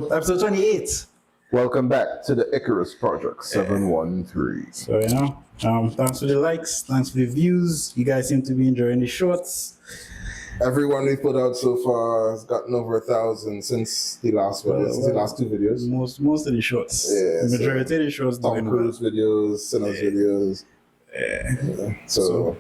Episode 28. Welcome back to the Icarus Project 713. So, thanks for the likes, thanks for the views. You guys seem to be enjoying the shorts. Everyone we put out so far has gotten over 1,000 since the last the last two videos. Most of the shorts. Yeah, The majority of the shorts Tom doing Cruise videos, Sinners videos. Yeah. So,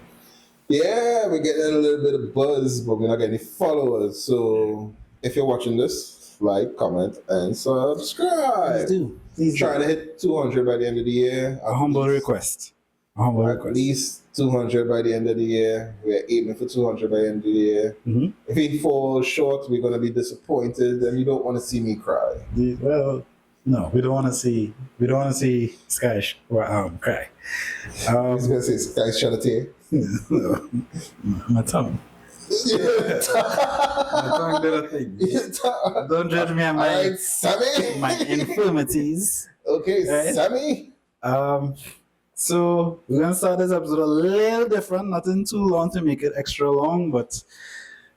we're getting a little bit of buzz, but we're not getting any followers. So, if you're watching this, like, comment, and subscribe. Please do. Trying to hit 200 by the end of the year. A humble request. At least 200 by the end of the year. We're aiming for 200 by the end of the year. Mm-hmm. If we fall short, we're going to be disappointed, and you don't want to see me cry. No, we don't want to see Sky cry. I was going to say Sky shed a tear. No, my tongue. My tongue did a thing. Don't judge me on my Sammy. my infirmities. Okay, right? Sammy. So we're gonna start this episode a little different, nothing too long to make it extra long, but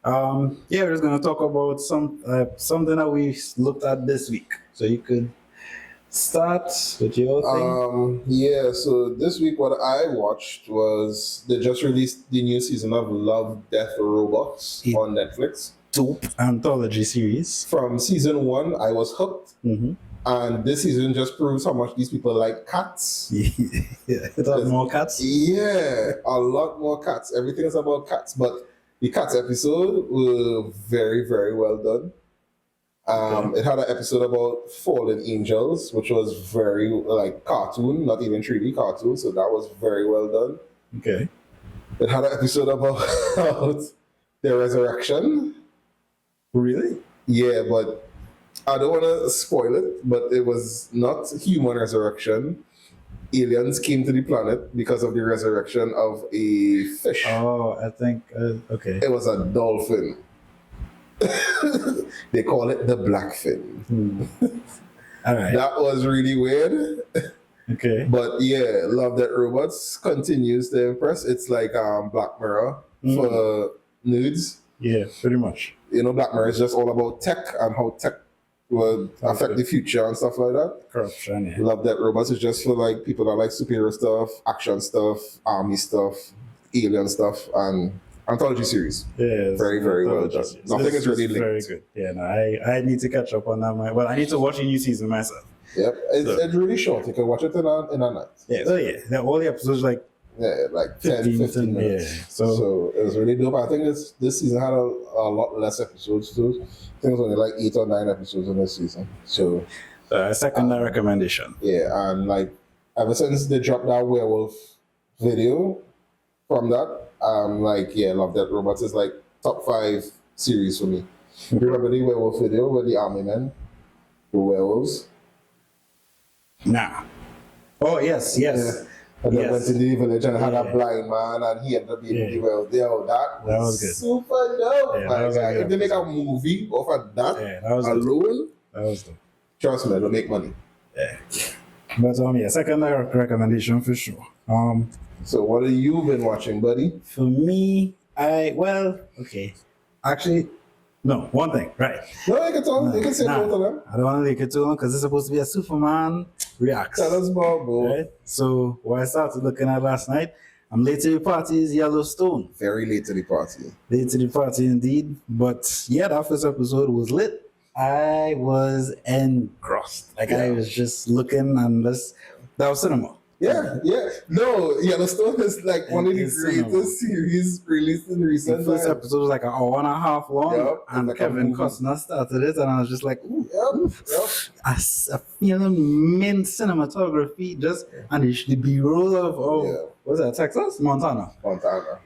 we're just gonna talk about something that we looked at this week. So you could start with your thing. So this week what I watched was they just released the new season of Love, Death, Robots on Netflix. Dope anthology series. From season 1, I was hooked. Mm-hmm. And this season just proves how much these people like cats. It has more cats? Yeah, a lot more cats. Everything is about cats. But the cats episode were very, very well done. It had an episode about fallen angels, which was very cartoon, not even 3D cartoon. So that was very well done. Okay. It had an episode about their resurrection. Really? Yeah, but I don't want to spoil it, but it was not human resurrection. Aliens came to the planet because of the resurrection of a fish. Oh, I think, okay. It was a dolphin. They call it the blackfin. All right. That was really weird. Okay. But yeah, Love That Robots continues to impress. It's like Black Mirror for nudes. Yeah, pretty much. Black Mirror is just all about tech and how tech will affect the future and stuff like that. Corruption, yeah. Love That Robots is just for people that like superhero stuff, action stuff, army stuff, alien stuff, and anthology series. Yeah, very, very well done. Nothing is really linked. Very good. Yeah, no, I need to catch up on that. Well, I need to watch a new season myself. Yep, it's really short. You can watch it in a night. Yeah, all the episodes like 10, 15 minutes. Yeah, so it was really dope. I think this season had a lot less episodes too. I think it was only like 8 or 9 episodes in this season. So second recommendation. Yeah, and ever since they dropped that werewolf video from that, Love That Robots is top 5 series for me. Remember the werewolf video where the army men were werewolves? Nah. Oh yes. Yeah. And then went to the village and had a blind man, and he ended up being the werewolf. That was good. Super dope. If they make a movie off of that alone, that was dope. Trust me, it'll make money. Yeah. But second recommendation for sure. So what have you been watching, buddy? For me, actually, no, one thing, right? No, you can talk. You can say both of them. I don't want to leak it too long because it's supposed to be a Superman reacts. Tell us about both. Right? So what I started looking at last night, I'm late to the party is Yellowstone. Very late to the party. Late to the party indeed. But yeah, that first episode was lit. I was engrossed. I was just looking and that was cinema. Yeah. No, Yellowstone is one of the greatest series released in recent times. The first episode was like an hour and a half long, and Kevin Costner started it, and I was just like, ooh. Yep. I mint cinematography, and the B-roll of, what's that, Texas? Montana. I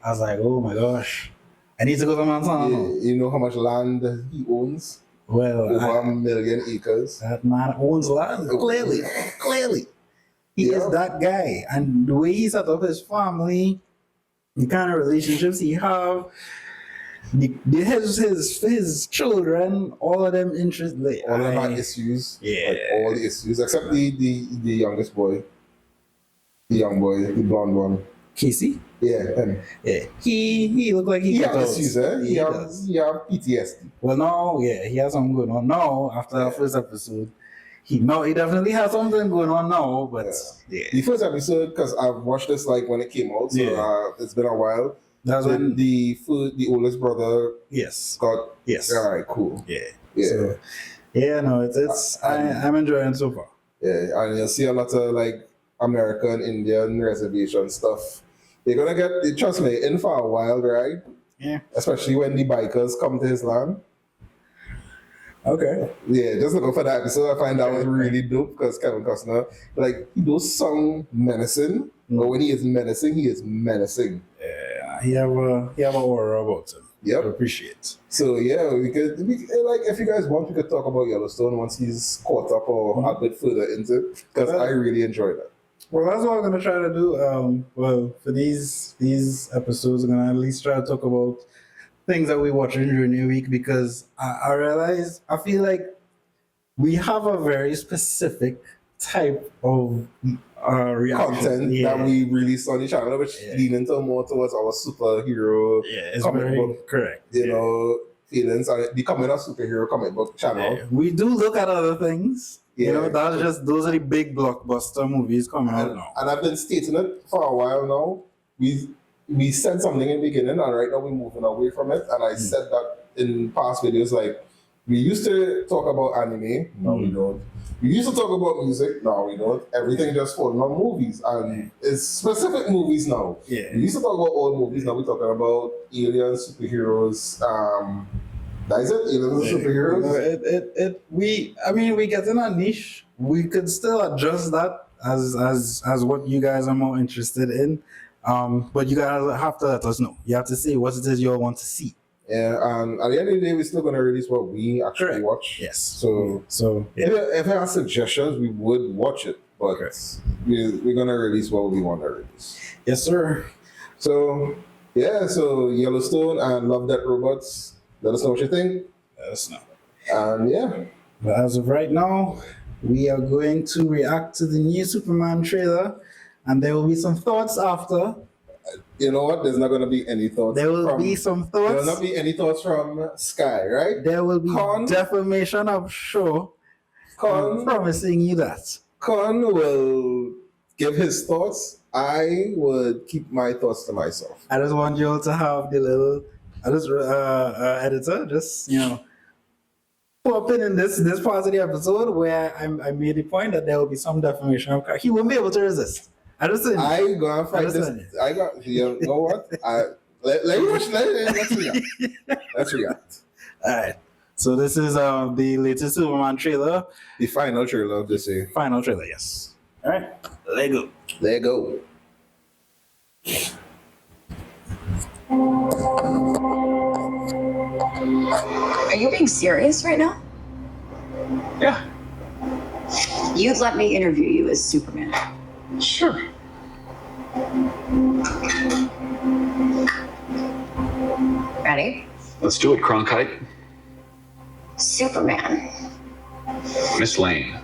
was like, oh my gosh. I need to go to Montana now. You know how much land he owns? Well, over 1 million acres. That man owns land, clearly. He is that guy, and the way he set up his family, the kind of relationships he have, his children, all of them interest. All of them had issues. Yeah, all the issues except the youngest boy, the young boy, the blonde one. Casey. Yeah, and Yeah, he looked like he he got have those. issues, eh? He does. He have PTSD. Well, no, yeah, he has something going on now. After the first episode, he definitely has something going on now. But yeah. The first episode, because I've watched this like when it came out, so it's been a while. That's when the oldest brother. Yes. Got yes. All right, cool. Yeah. Yeah. So, no, it's I'm enjoying it so far. Yeah, and you'll see a lot of like American, Indian reservation stuff. You're gonna get, trust me, in for a wild ride. Yeah. Especially when the bikers come to his land. Okay. Yeah, just looking for that episode. I find that was really dope because Kevin Costner, like, he does sound menacing, but when he is menacing, he is menacing. Yeah, he have a aura about him. Yep. I appreciate. So yeah, we could like, if you guys want, we could talk about Yellowstone once he's caught up or a bit further into it, because I really enjoyed that. Well, that's what I'm gonna try to do. Well, for these episodes, I'm gonna at least try to talk about things that we watching during the week, because I realize I feel like we have a very specific type of reaction content that we release on the channel, which lean into more towards our superhero. Yeah, it's very book, correct. You know, feelings and becoming a superhero comic book channel. Yeah. We do look at other things. You know, that's just those are the big blockbuster movies coming out now. And I've been stating it for a while now. We said something in the beginning, and right now we're moving away from it. And I said that in past videos, like, we used to talk about anime, now we don't. We used to talk about music, now we don't. Everything just falling on movies, and it's specific movies now. Yeah. We used to talk about old movies, now we're talking about aliens, superheroes. That is it, aliens and superheroes. We get in a niche. We could still adjust that as what you guys are more interested in. But you guys have to let us know. You have to say what it is you all want to see. Yeah, and at the end of the day, we're still going to release what we actually watch. Yes. So if you have suggestions, we would watch it. But we're going to release what we want to release. Yes, sir. So, so Yellowstone and Love, Death, Robots. Let us know what you think. Let us know. And But as of right now, we are going to react to the new Superman trailer. And there will be some thoughts after. You know what? There's not going to be any thoughts. There will be some thoughts. There will not be any thoughts from Sky, right? There will be defamation of show. I'm promising you that. Con will give his thoughts. I would keep my thoughts to myself. I just want you all to have the little editor, just, pop in this part of the episode where I made the point that there will be some defamation of character. He won't be able to resist. I go and fight this. You know what? Let's react. All right. So this is the latest Superman trailer. The final trailer of this year. Final trailer, yes. All right. Let go. Let go. Are you being serious right now? Yeah. You'd let me interview you as Superman. Sure. Ready? Let's do it, Cronkite. Superman. Miss Lane.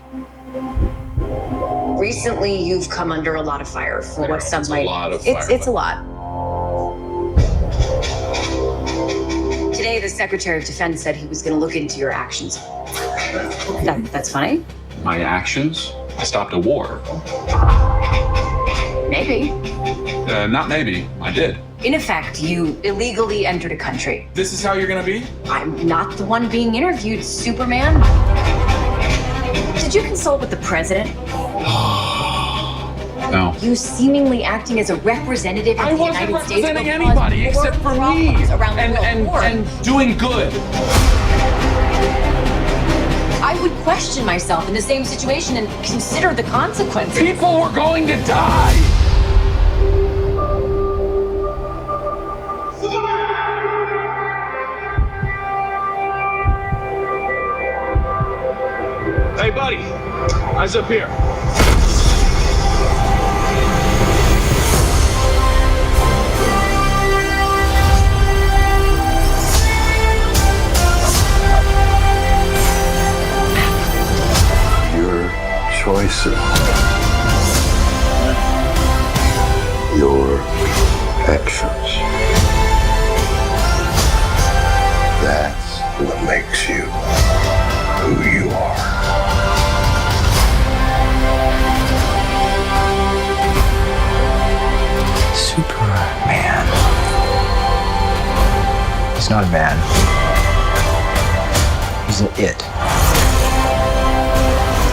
Recently, you've come under a lot of fire for what some might. A lot of fire. It's a lot. Today, the Secretary of Defense said he was going to look into your actions. That's funny. My actions? I stopped a war. Maybe. Not maybe. I did. In effect, you illegally entered a country. This is how you're gonna be? I'm not the one being interviewed, Superman. Did you consult with the president? No. You seemingly acting as a representative of the United States. I wasn't representing anybody except for me and doing good. I would question myself in the same situation and consider the consequences. People were going to die. Hey, buddy. Eyes up here. Your choices. your actions. That's what makes you who you are. Superman. He's not a man. He's an it.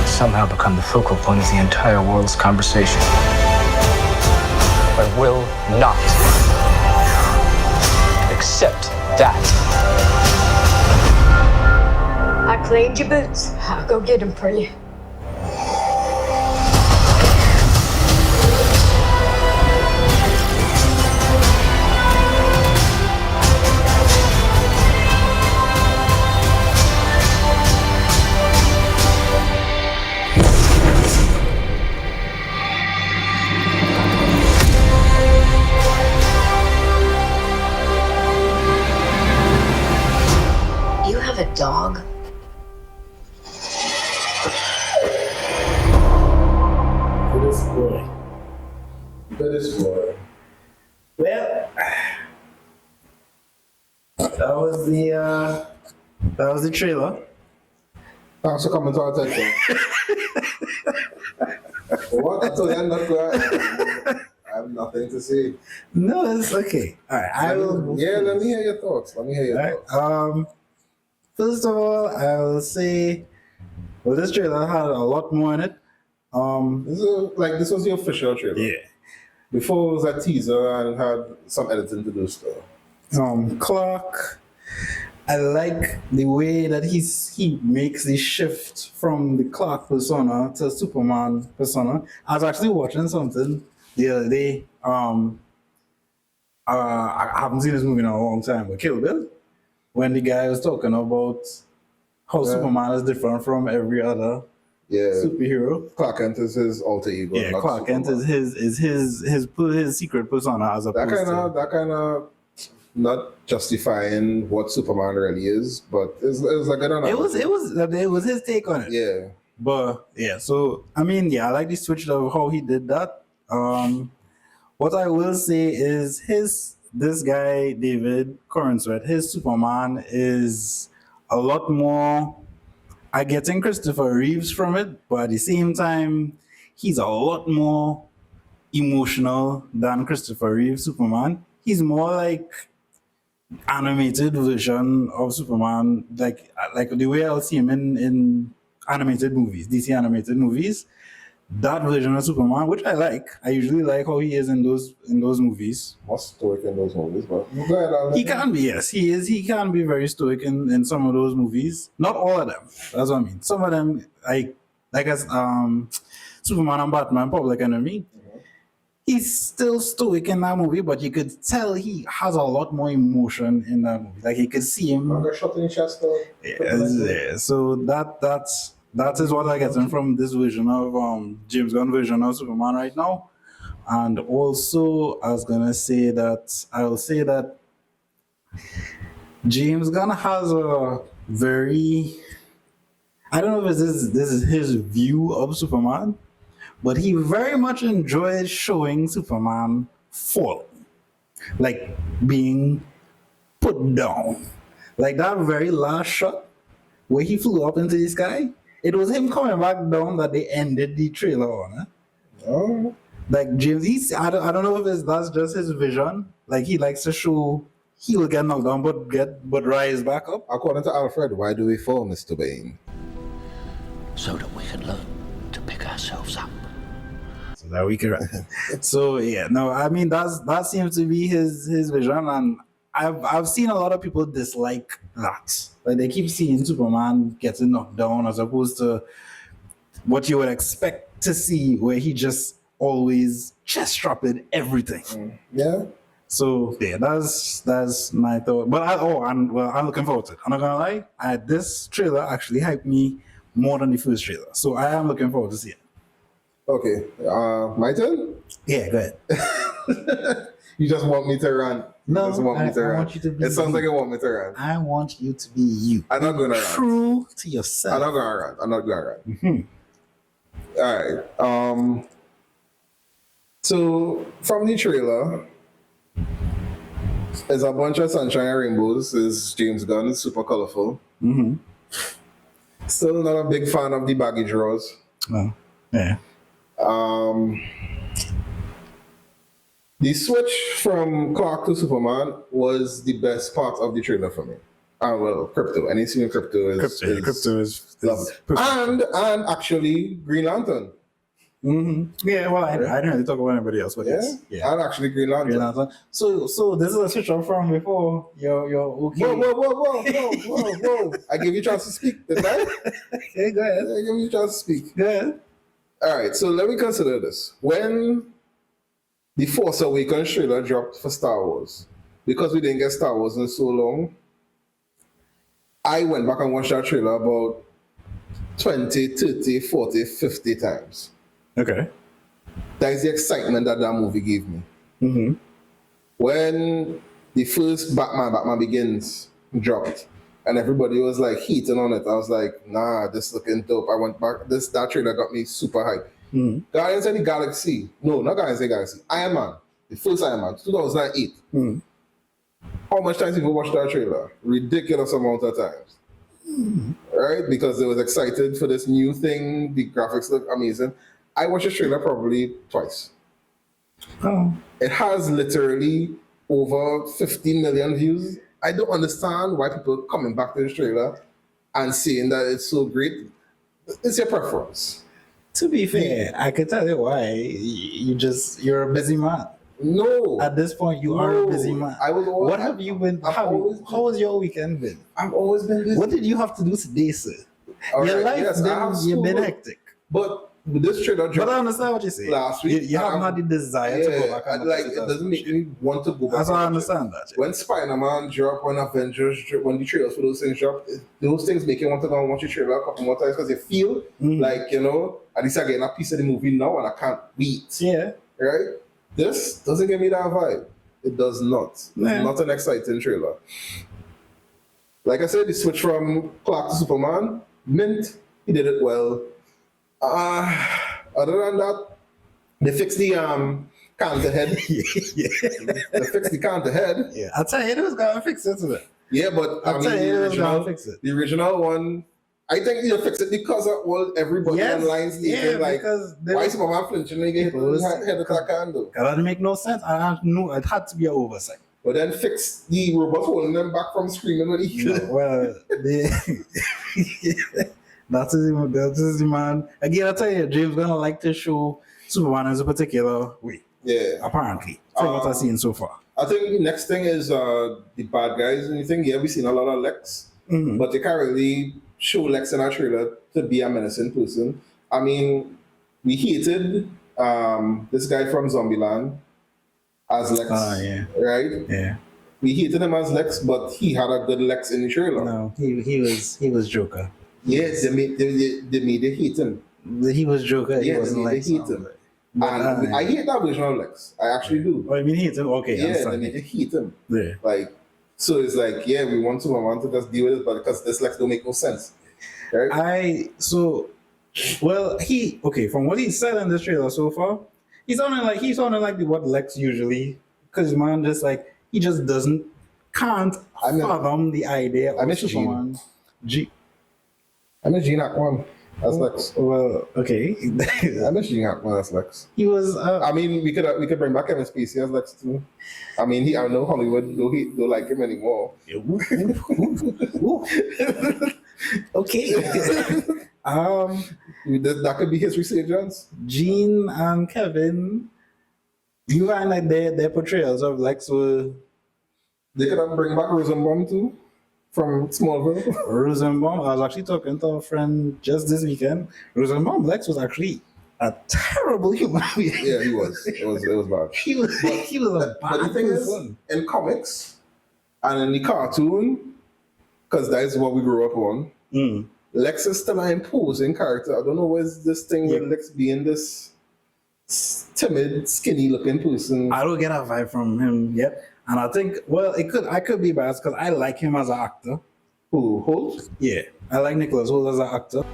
He's somehow become the focal point of the entire world's conversation. I will not accept that. I cleaned your boots. I'll go get them for you. You have a dog? This boy. This boy. Well, that was the trailer. Thanks for coming to our attention. What? I told you I'm not going. I have nothing to say. No, it's okay. All right, I will. Yeah, let me hear your thoughts. Let me hear your thoughts. First of all, I will say, well, this trailer had a lot more in it. This was the official trailer. Yeah. Before it was a teaser and had some editing to do stuff. Clark, I like the way that he makes the shift from the Clark persona to Superman persona. I was actually watching something the other day. I haven't seen this movie in a long time, but Kill Bill, when the guy was talking about how Superman is different from every other superhero. Clark Kent is his alter ego. Yeah, Clark Kent is his secret persona as opposed to that kind of not justifying what Superman really is, but it's like I don't know. It was his take on it. Yeah. But yeah, so I mean, yeah, I like the switch of how he did that. What I will say is this guy, David Corenswet, his Superman is a lot more. I get in Christopher Reeves from it, but at the same time, he's a lot more emotional than Christopher Reeves Superman. He's more like animated version of Superman, like the way I'll see him in animated movies, DC animated movies. That version of Superman, which I like. I usually like how he is in those movies. More stoic in those movies, but he can be, yes. He is. He can be very stoic in some of those movies. Not all of them. That's what I mean. Some of them, like as Superman and Batman, Public Enemy. He's still stoic in that movie, but you could tell he has a lot more emotion in that movie. Like you could see him. Shot in the chest, though. Yeah. So that is what I get from this version of James Gunn version of Superman right now. And also, I'll say that James Gunn has a very, I don't know if this is his view of Superman, but he very much enjoys showing Superman falling, like being put down. Like that very last shot where he flew up into the sky. It was him coming back down that they ended the trailer on. Oh. Like James, I don't know if that's just his vision. Like he likes to show he will get knocked down but rise back up. According to Alfred, why do we fall, Mr. Bane? So that we can learn to pick ourselves up. So that we can. So yeah, no, I mean that seems to be his vision, and I've seen a lot of people dislike that. Like they keep seeing Superman getting knocked down as opposed to what you would expect to see, where he just always chest dropping everything. Yeah. So yeah, that's my thought. But I'm looking forward to it. I'm not gonna lie. This trailer actually hyped me more than the first trailer, so I am looking forward to see it. Okay. My turn. Yeah, go ahead. You just want me to run. No, I want you to be It sounds you. like you want me to run. I want you to be you. I'm not gonna run. True to yourself. I'm not gonna run. Mm-hmm. All right. So from the trailer, there's a bunch of sunshine and rainbows. It's James Gunn, it's super colorful. Mm-hmm. Still not a big fan of the baggy drawers. Oh, yeah. The switch from Clark to Superman was the best part of the trailer for me. Well, Crypto. Any scene in Crypto is Crypto is lovely. And actually Green Lantern. Mm-hmm. Yeah, well, I didn't really talk about anybody else, but yes. Yeah. And actually Green Lantern. Green Lantern. So this is a switch up from before you're okay. Whoa. I gave you a chance to speak, didn't I? Okay, go ahead. I gave you a chance to speak. Go ahead. All right, so let me consider this. When the Force Awakens trailer dropped for Star Wars, because we didn't get Star Wars in so long, I went back and watched that trailer about 20, 30, 40, 50 times. Okay. That is the excitement that movie gave me. Mm-hmm. When the first Batman Begins dropped, and everybody was like heating on it, I was like, nah, this looking dope. I went back. That trailer got me super hyped. Mm-hmm. Guardians of the Galaxy. No, not Guardians of the Galaxy. Iron Man. The first Iron Man, 2008. Mm-hmm. How much times people watched that trailer? Ridiculous amount of times. Mm-hmm. Right? Because they was excited for this new thing. The graphics look amazing. I watched the trailer probably twice. Oh. It has literally over 15 million views. I don't understand why people are coming back to this trailer and saying that it's so great. It's your preference. To be fair, I can tell you why. You're a busy man. No. At this point, you are a busy man. What have you been? How has your weekend been? I've always been busy. What did you have to do today, sir? Your life, you've been hectic. But this trailer dropped. But I understand what you say. Last week, you haven't had the desire to go back. And it doesn't make me want to go back. That's why I understand that. When Spider-Man dropped, when Avengers dropped, when the trailers for those things dropped, those things make you want to go and watch the trailer a couple more times because you feel like, at least I'm getting a piece of the movie now and I can't wait. Yeah. Right? This doesn't give me that vibe. It does not. It's not an exciting trailer. Like I said, the switch from Clark to Superman, mint, he did it well. Other than that, they fixed the counter head. They fixed the counter head. Yeah, I'll tell you, it was gonna fix it today. Yeah, but the original one, I think they fixed it because of everybody online stating like, why is Superman flinching and get hit with the head with that candle? That didn't make no sense. I knew it had to be an oversight. But then fix the robots holding them back from screaming when he That is the man. Again, I tell you, James gonna like to show Superman in a particular way. Yeah. Apparently. From what I've seen so far. I think the next thing is the bad guys and you think, we've seen a lot of Lex. Mm-hmm. But they can't really show Lex in our trailer to be a menacing person. I mean, we hated this guy from Zombieland as Lex. Right? Yeah. We hated him as Lex, but he had a good Lex in the trailer. No, he was Joker. Yes, they made it hate him. He was Joker. Yeah, they made it hate him. And I hate that version of Lex. I actually do. Oh, I mean hate him? Okay. Yeah, they made it hate him. Yeah. Like, so it's like, we want to just deal with it, but because this Lex don't make no sense. Right? From what he said in this trailer so far, he's sounding like what Lex usually, because man just like, he just can't fathom the idea of Superman. I miss Gene Hackman as Lex. Well, okay. I miss Gene Hackman as Lex. He was. I mean, we could bring back Kevin Spacey as Lex too. I mean, I know Hollywood don't like him anymore. Okay. That could be his resurgence. Gene and Kevin, you find like their portrayals of Lex were. They could bring back Rosenbaum too. From Smallville. Rosenbaum, I was actually talking to a friend just this weekend. Rosenbaum, Lex was actually a terrible human being. Yeah, he was. It was bad. He was a bad But the thing is, in comics and in the cartoon, because that is what we grew up on, Lex is still an imposing character. I don't know where's this thing with Lex being this timid, skinny-looking person. I don't get a vibe from him yet. And I think, I could be biased because I like him as an actor. Who, Holt? Yeah, I like Nicholas Holt as an actor.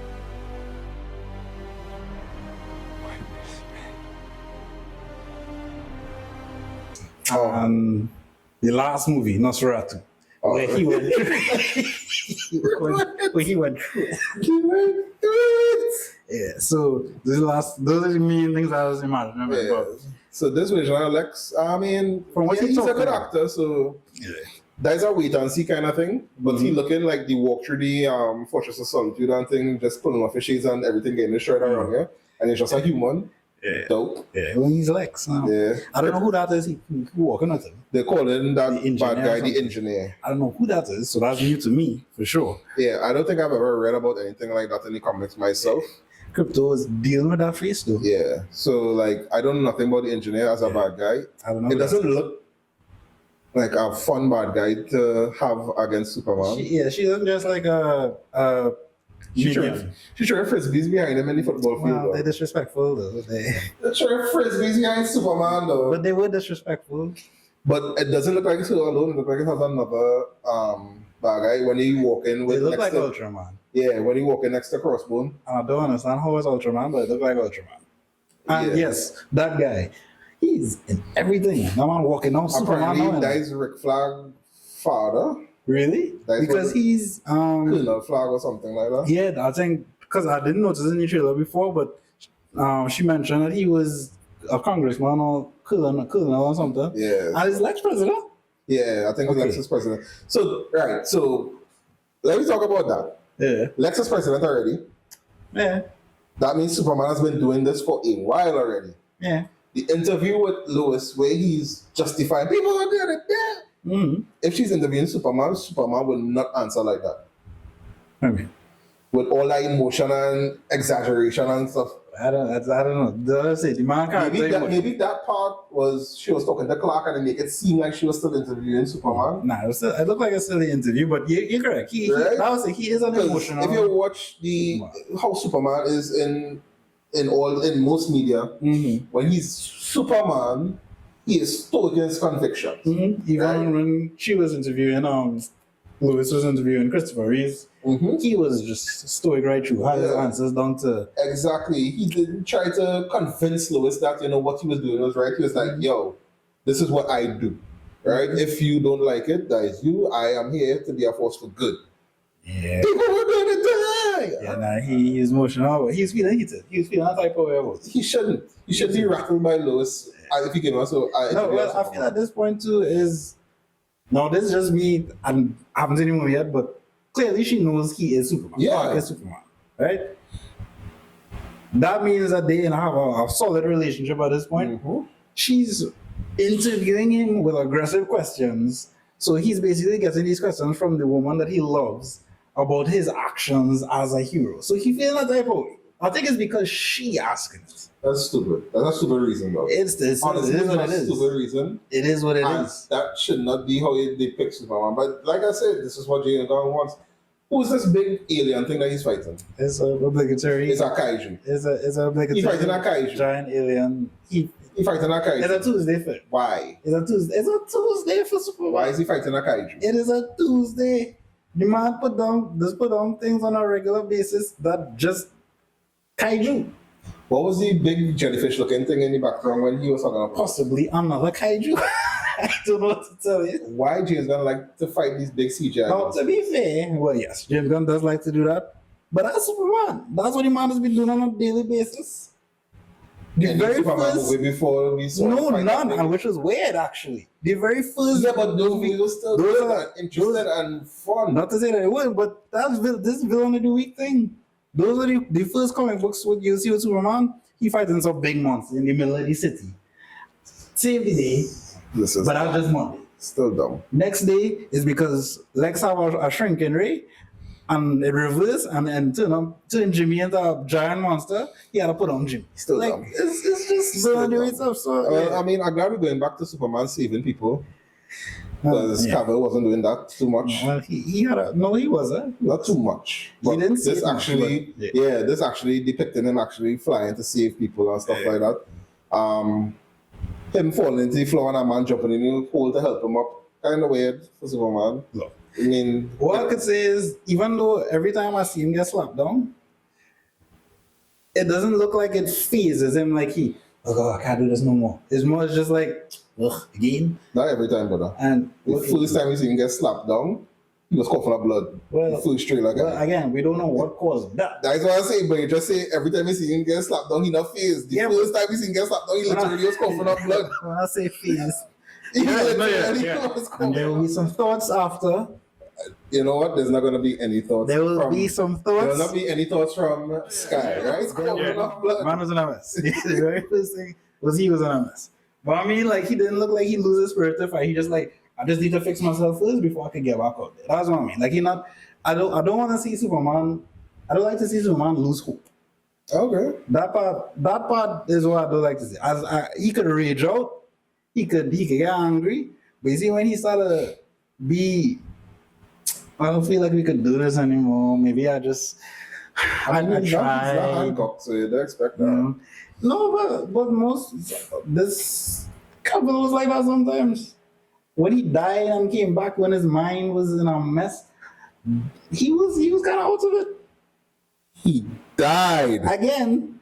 The last movie, Nosferatu, where he went where he went through. Yeah, so those are the main things I was imagining. Yeah. So this version of Lex, I mean, From what he's a good about. actor, so that's a wait and see kind of thing. But he looking like the walk through the Fortress of Solitude and thing, just pulling off his shades and everything, getting his shirt around here, and he's just a human. Yeah. Dope. Yeah, when he's Lex. Yeah. I don't know who that is. He walking at him. They call him that The engineer bad guy, or the something. engineer. I don't know who that is, so that's new to me for sure. Yeah, I don't think I've ever read about anything like that in the comics myself. Crypto is dealing with that face though. Yeah, so like I don't know nothing about the engineer as a bad guy. I don't know. It doesn't look like a fun bad guy to have against Superman. She looks just like a She medium. threw frisbees behind him in the football field. Well, they're Though. disrespectul though. They threw frisbees behind Superman though. But they were disrespectful. But it doesn't look like it's alone. It looks like it has another bad guy when he walk in They with look next like to, Ultraman. yeah, when he walk in next to Crossbone. And I don't understand how it's Ultraman, but it looks like Ultraman. And Yeah. yes, that guy, he's in everything. That man walking on Superman. Apparently, now, that is Rick Flag father, really? That is Because what- he's Colonel Flag or something like that. yeah, I think because I didn't notice in the trailer before, but she mentioned that he was a congressman or colonel or something. Yeah. And he's Lex president. Yeah, I think Okay. Lex is president. So, right, so let me talk about that. Yeah. Lex is president already. Yeah. That means Superman has been doing this for a while already. Yeah. The interview with Lois, where he's justifying people are doing it, yeah. Mm-hmm. If she's interviewing Superman, Superman will not answer like that. I mean, With all that emotion and exaggeration and stuff. I don't know. The other say the man can't Maybe that part was she was talking to Clark and it make it seem like she was still interviewing Superman. Nah, it looked like a silly interview, but you're correct. Right? He is an Because emotional. if you watch how Superman is in most media, Mhm. when he's Superman, he is stoic in his conviction. Mhm. Even Right. when she was interviewing, Lewis was interviewing Christopher Reeves, Mm-hmm. he was just stoic right through. Had his Yeah. answers down to. Exactly. He didn't try to convince Lois that what he was doing was right. He was like, "Yo, this is what I do." Right? If you don't like it, that is you. I am here to be a force for good. Yeah. People were going to die. Yeah, nah, he's emotional. He's feeling heated. He's feeling that type of way. He shouldn't. He should be rattled by Lois. If he came out, so No, well, I feel at this point too is no, this is just me. I haven't seen the movie yet, but clearly she knows he is Superman. Yeah. Clark is Superman, right? That means that they have a solid relationship at this point. Mhm. She's interviewing him with aggressive questions, so he's basically getting these questions from the woman that he loves about his actions as a hero. So he feels that type of way. I think it's because she asking it. That's stupid. That's a stupid reason, though. Honestly, it is what that's it a is. stupid reason. It is what it And is. that should not be how they pick Superman. But like I said, this is what Jane Gunn wants. Who's this big alien thing that he's fighting? It's a obligatory. It's a kaiju. It's a obligatory. He fighting a kaiju. Giant alien. He fighting a It's a kaiju. Tuesday film. Why? It's a Tuesday for Superman. Why is he fighting a kaiju? It is a Tuesday. The man put down things on a regular basis that just kaiju. What was the big jellyfish looking thing in the background when he was talking about? Possibly another kaiju. I don't know what to tell you. Why James Gunn like to fight these big CGI? Now, guns? to be fair, well, yes, James Gunn does like to do that. But that's Superman. That's what the man has been doing on a daily basis. The Any very Superman first. movie before we saw No, him fight none, that and thing? which was weird actually. The very first. Yeah, but those movies were still those good are- and interesting and fun. Not to say that it would, but that's this villain of the week thing. Those are the first comic books what you see with Superman. He fighting some big monster in the middle of the city. Save the day, This is but that's just Monday. still dumb. Next day is because Lex have a shrinking ray, and it reverse and turn Jimmy into a giant monster. He had to put on Jimmy. Still Like dumb. it's just Still villain of the dumb. week stuff. So yeah. I mean, I'm glad we're going back to Superman saving people because Yeah. Cavill wasn't doing that too much. Well, he had a no, he wasn't. Not too much. He But didn't see this it much, actually, but- yeah, this actually depicting him actually flying to save people and stuff like that. Him falling into the floor and a man jumping in the hole to help him up. Kind of weird for Superman. No. I mean, What I could say is, even though every time I see him get slapped down, it doesn't look like it phases him like oh God, I can't do this no more. It's more just like, again. Not every time, brother. And The first time we see him get slapped down, he was coughing up blood. Well, the first trailer guy. Well, again, we don't know what caused that. That's what I say, but you just say every time we see him get slapped down, he not phased. The first time we see him get slapped down, he literally was coughing up blood. When I say phase, He yeah, literally yeah. was coughing And there will be some thoughts after. You know what? There's not going to be any thoughts. There will be some thoughts. There will not be any thoughts from Sky, right? It's coughing up blood. Man was in a mess. The very first thing was he was in a mess. But I mean, like, he didn't look like he lose his spirit to fight. He just like, I just need to fix myself first before I can get back out there. That's what I mean. Like, I don't want to see Superman. I don't like to see Superman lose hope. Okay. That part is what I don't like to see. He could rage out. He could get angry. But you see, when he started to be, I don't feel like we could do this anymore. Maybe I just, I tried. He's not handcuffed, so you don't expect that. No, but most, this couple was like that sometimes. When he died and came back, when his mind was in a mess, he was kind of out of it. He died. Again,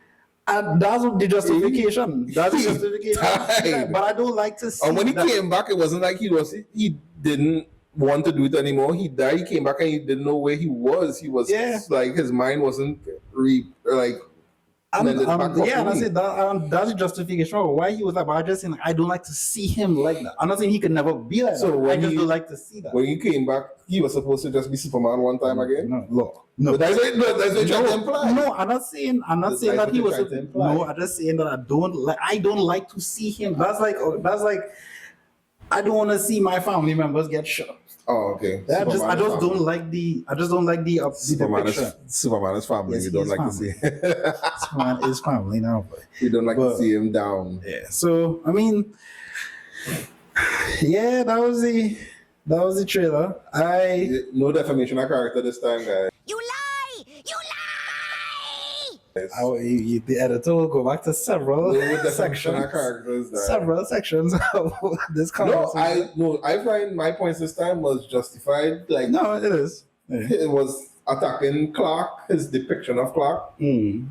that's the justification. That's the justification. Died. But I don't like to see And when he that. came back, it wasn't like he didn't want to do it anymore. He died. He came back and he didn't know where he was. He was like his mind wasn't and I said that that's the justification of why he was like. But I just saying, like, I don't like to see him like that. I'm not saying he could never be like So that. I when just he- don't like to see that. When he came back, he was supposed to just be Superman one time again. No. But that's what you're trying to imply. No, I'm not saying That's that he what was. you're trying to imply. No, I'm just saying that I don't like to see him. That's like I don't want to see my family members get shot. Oh, okay. I just don't like the Superman depiction. Superman is family. Yes, You he don't is like family. to see. Superman is family now, but You don't like to see him down. yeah. So I mean, yeah, that was the trailer. No defamation of character this time, guys. You lie! You lie! The editor will go back to several No defamation of sections. characters. Guys. Several sections of this conversation. I find my points this time was justified. Like No, it is. Yeah. it was attacking Clark, his depiction of Clark.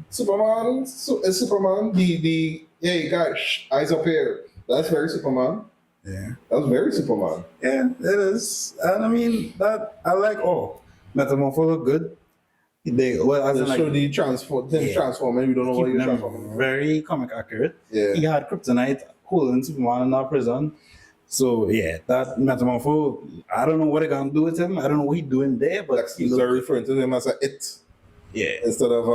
Superman is Superman. The hey guys, eyes up here. That's very Superman. Yeah. That was very Superman. Yeah, it is. And I mean that I like Metamorpho look good. As in, like, So the transforming, we don't know what keeping you're them transforming. very comic accurate. Yeah. He had Kryptonite holding Superman in that prison. So yeah, that Metamorpho, I don't know what they're gonna do with him. I don't know what he's doing there, but Lex Luthor referring to him as a it yeah. instead of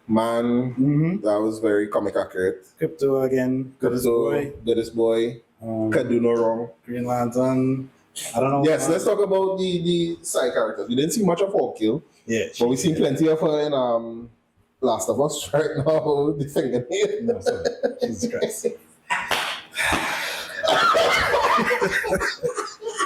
man. That was very comic accurate. Crypto again, goodest boy, Goodest boy. Can do no wrong. Green Lantern. I don't know. Yes, let's talk about the side characters. We didn't see much of Hawkkill, Yeah, but we seen plenty of her in Last of Us right now. The fingernail. No, sorry. Jesus Christ.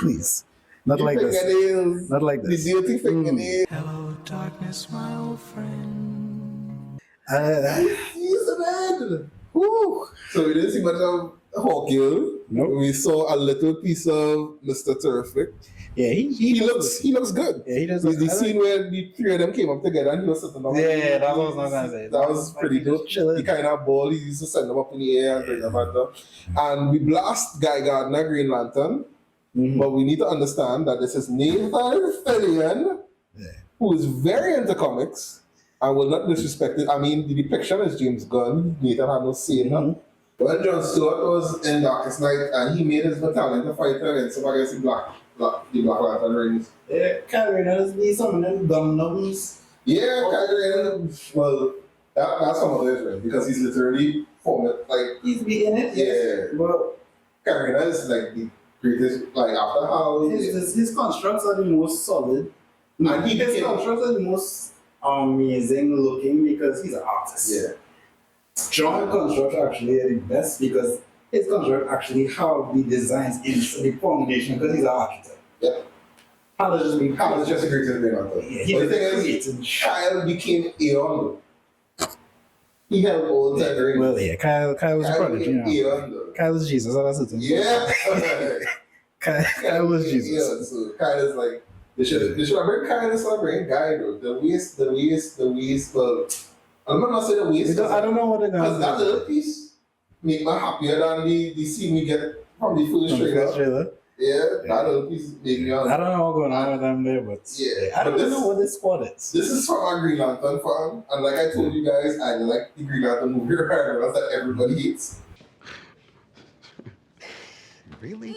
Please, not like this. Fingernails. Not like The this. dirty fingernail. Hello, darkness, my old friend. He's a man. Woo. So we didn't see much of Hawkkill. Nope. We saw a little piece of Mr. Terrific. Yeah, He looks good. Yeah, he does. With the I like- scene where the three of them came up together and he was sitting down. Yeah, that's what I was not gonna say. That was pretty dope. Chilling. He kind of ball. He used to send them up in the air and bring them back down. And we blast Guy Gardner, Green Lantern. But we need to understand that this is Nathan Fillion, who is very into comics and will not disrespect it. I mean, the depiction is James Gunn. Nathan had no say in that. When John Stewart was in Darkest Night and he made his battalion to fight against some against the Black Lantern rings. Yeah, Kyrie does be some of them dumb numbers. Yeah, Kyrie, well, that's some of his ring because he's literally forming like He's beating it. Yeah. But Kyrie is like the greatest, like after how his constructs are the most solid. And he his became- constructs are the most amazing looking because he's an artist. yeah. John constructs actually are the best because his construct actually have the designs in the foundation because he's an architect. Yeah. How does just be Kyle is just a great Green Lantern. Yeah, he But the was thing creating is, Kyle became Aeon. He had all that ring. Well, yeah, Kyle was a Kyle prodigy. became You know. Aeon though. Kyle is Jesus. That's it. Yeah. Kyle was became Jesus. Aeon, so Kyle is like they should have bring Kyle instead of bring Guy though. The waist, well, I'm not saying the waist. I don't know what they're Because that gonna do. little piece make me happier than the scene we get from the first From the trailer. first trailer. Yeah, that little piece made me on. I don't know what's going on with them there, but Yeah, I don't but even know what this squad is. This is from a Green Lantern fan, and like I told you guys, I like the Green Lantern movie regardless that everybody hates. Really?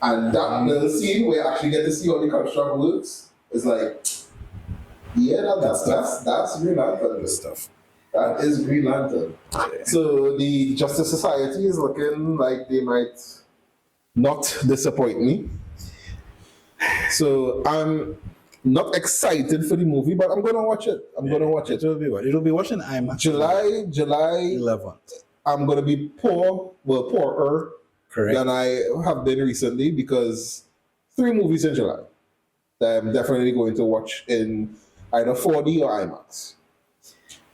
And that little scene where you actually get to see how the construct works is like, yeah, that's Green Lantern Stuff. That is Green Lantern. So the Justice Society is looking like they might not disappoint me. So I'm not excited for the movie, but I'm gonna watch it. I'm gonna watch it. It'll be watching IMAX. July 11th. I'm gonna be poorer Correct. than I have been recently because 3 movies in July that I'm definitely going to watch in either 4D or IMAX.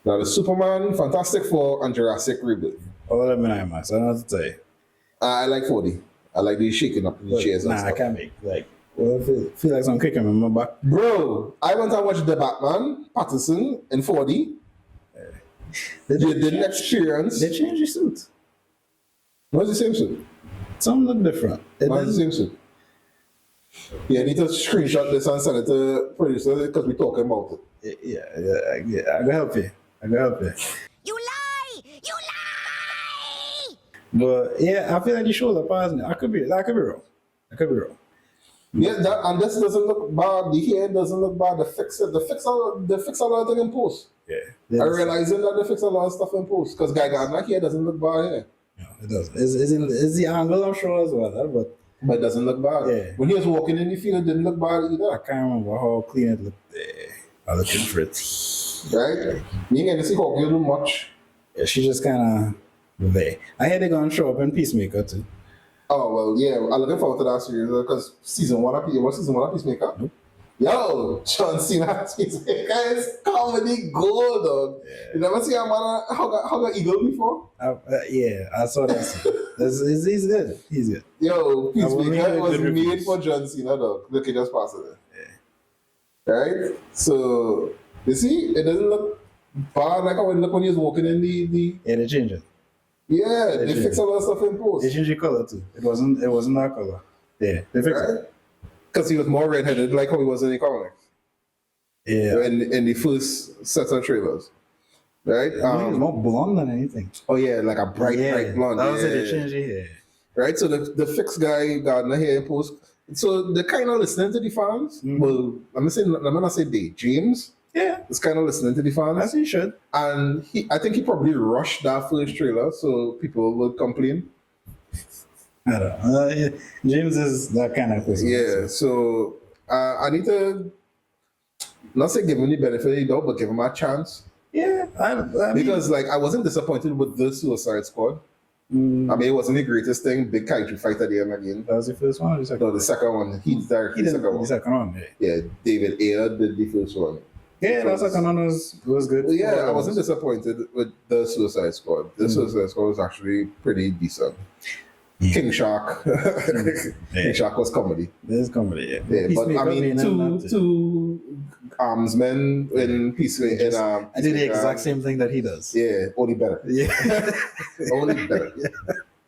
Now the Superman, Fantastic Four, and Jurassic Rebirth. All of them in IMAX. I don't know what to tell you. I like 4D. I like the shaking up the chairs and Nah, stuff. I can't make feel like some kicking in my back. Bro, I went and watched The Batman, Pattinson, in 4D. You didn't experience. They changed the suit. What's the same suit? Some look different. What's the same suit? Yeah, I need to screenshot this and send it to producer because we're talking about it. Yeah. I can help you. You lie! You lie! But yeah, I feel like the shoulder pass. I could be wrong. Yeah, and this doesn't look bad. The hair doesn't look bad. They fix a lot of things in post. Yeah. I realizing that they fix a lot of stuff in post because Guy Gardner hair doesn't look bad here. No, it doesn't. It's the angle I'm sure as well, But it doesn't look bad. Yeah. When he was walking in the field, it didn't look bad I either. can't remember how clean it looked there. I'm looking for it. Right? You ain't gonna see Hawkeye do much. Yeah, she just kind of there. I heard they're gonna show up in Peacemaker too. Oh, well, yeah. I'm looking forward to that series because season 1 of Peacemaker? Nope. Yo, John Cena's Peacemaker is comedy gold, dog. Yeah. You never see a man how got eagle before? Yeah, I saw that. He's good. He's good. Yo, Peacemaker was good made reviews. for John Cena, dog. Look, it just passed it. Yeah. Right? So, you see, it doesn't look bad like how it looked when he was walking in the Yeah, they changed it. Yeah, they fix a lot of stuff in post. They changed the color too. It wasn't that color. Yeah, they fixed it. Because he was more redheaded, like how he was in the comics. Yeah. In the first set of trailers. Right? He was more blonde than anything. Oh yeah, like a bright blonde. That was it. Yeah. They changed it here. Right? So the fixed guy Gardner here in post. So they're kind of listening to the fans. Mm-hmm. Well, I'm gonna say they. James Yeah, is kind of listening to the fans. as he should. And I think he probably rushed that first trailer so people would complain. I don't know. Yeah. James is that kind of person. Yeah, so I need to not say give him the benefit of the doubt, but give him a chance. Yeah, I mean, Because like I wasn't disappointed with the Suicide Squad. I mean, it wasn't the greatest thing. Big kaiju fight at the end again. that was the first one or the second? No, the second one. He directed the second one. The second one, yeah. Yeah, David Ayer did the first one. Yeah, that second one was good. But yeah, I wasn't disappointed with the Suicide Squad. The Suicide Squad was actually pretty decent. Yeah. King Shark. King Shark was comedy. There's comedy, yeah. Yeah, but I Peacemaker mean, being in that too. two armsmen in Peacemaker. I did the exact same thing that he does. Yeah, only better. Yeah. Only better.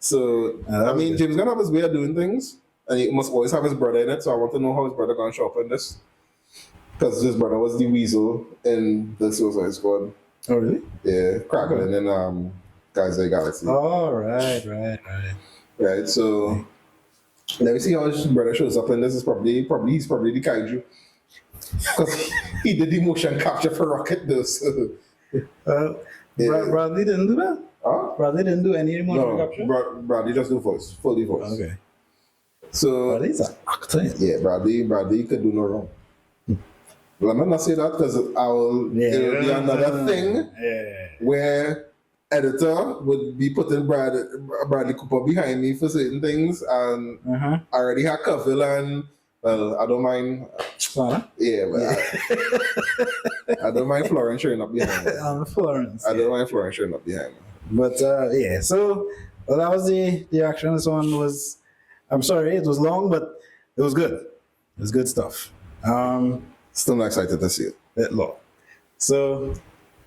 So, that I was mean, good. James Gunn have his way of doing things, and he must always have his brother in it. So I want to know how his brother gonna show up in this, because his brother was the Weasel in the Suicide Squad. Oh, really? Yeah, Kraken in Guys of the Galaxy. Oh, right. Right. So let me see how his brother shows up in this. Is probably he's probably the kaiju, because he did the motion capture for Rocket though. So. Yeah. Bradley didn't do that? Huh? Bradley didn't do any motion No, capture? Bradley just do voice, fully voice. Okay. So Bradley's an actor. yeah, Bradley could do no wrong. Well, I'm not say that because it'll be another thing where editor would be putting Bradley Cooper behind me for certain things, and I already had Cavill, and well, I don't mind. Yeah, but I don't mind Florence showing up behind me. Florence. I don't mind Florence showing up behind me. But yeah, so well, that was the action. This one was, I'm sorry, it was long, but it was good. It was good stuff. Still not excited to see it. Long. So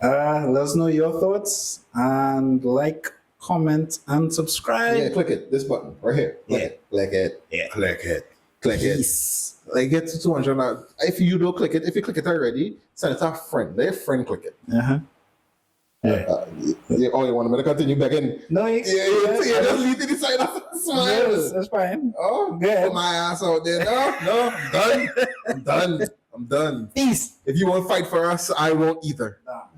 let us know your thoughts and like comment, and subscribe. Yeah, click it. This button right here. Click it. Click it. Yeah. Click it. Click it. Peace. Like get to 200 now. If you don't click it, if you click it already, send it to a friend. Let your friend click it. Uh-huh. Yeah. You want me to continue begging? No, You just leave to the side of smile. Yes, that's fine. Oh, Good. put my ass out there. No, I'm done. I'm done. Peace. If you won't fight for us, I won't either.